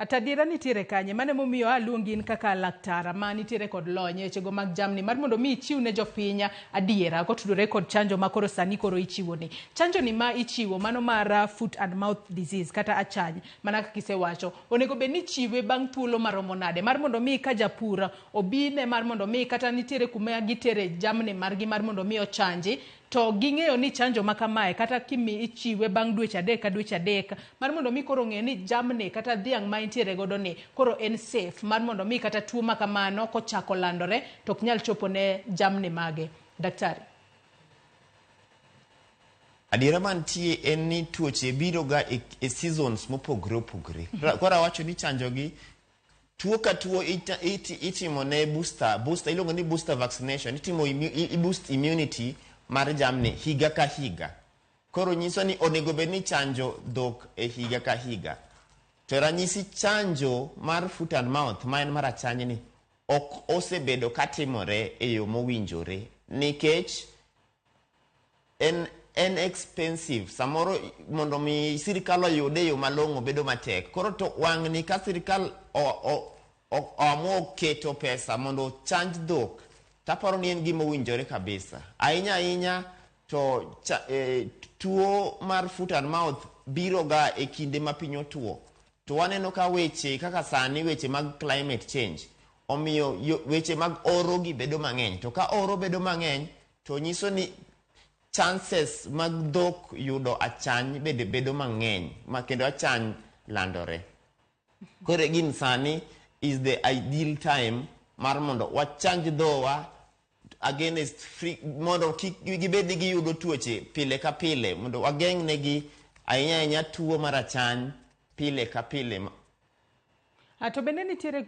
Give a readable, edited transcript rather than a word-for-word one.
Atadiera nitiere kanye mane momiyo aluongi in kaka laktara ma nitiere kod lony echego mag jamni mar mondo mi ichiw ne jopinya adiera kotudore kod chanjo ma koro sani koro ichiwo ni. Chanjo ni ma ichiwo mano mar foot and mouth disease kata achany mana kaka isewacho onego bed ni chiwe bang' thuolo maromo nade mar mondo mi ka japur obine mar mondo mi kata nitiere kuma gitere jamni margi mar mondo mi ochanji to ging'eyo ni chanjo ma kamae kata kimi ichiwe bang' dweche adek ka dweche adek mar mondo mi koro ng'e ni jamni kata dhiang' ma intiere godo ni koro en safe mar mondo mi kata tuo ma kamano kochako landore to ok nyal chopo ne jamni mage. Daktari. Adiera mantie en ni tuoche biro ga e seasons mopogore opogore. Koro awacho ni chanjo gi tuo ka tuo itimo ne booster iluongo ni booster vaccination, itimo boost immunity mar jamni higa ka higa. Koro nyiso ni onego bed ni chanjo dhok e higa ka higa. To ranyisi chanjo mar foot and mouth ma en mar achany ni ok osebedo katimore e yo mowinjore nikech en expensive. Samoro mondo mi sirikal oyude yo malong'o bedo matek. Koro to wang' ni ka sirikal oamua keto pesa mondo chanj dhok, taparo ni en gima owinjore kabisa. Ahinya to tuo mar foot and mouth biro ga e kinde ma piny otuo. To waneno ka weche kaka sani weche mag climate change omiyo weche mag oro gi bedo mang'eny. To ka oro bedo mang'eny to nyiso ni chances mag dhok yudo achany bedo mang'eny ma kendo achany landore. Koro gin sani is the ideal time mar mondo wachanj dhowa against free mondo gibed ni giyudo tuoche pile ka pile mondo wageng' negi ahinya tuo mar achany pile ka pile. To bende nitiere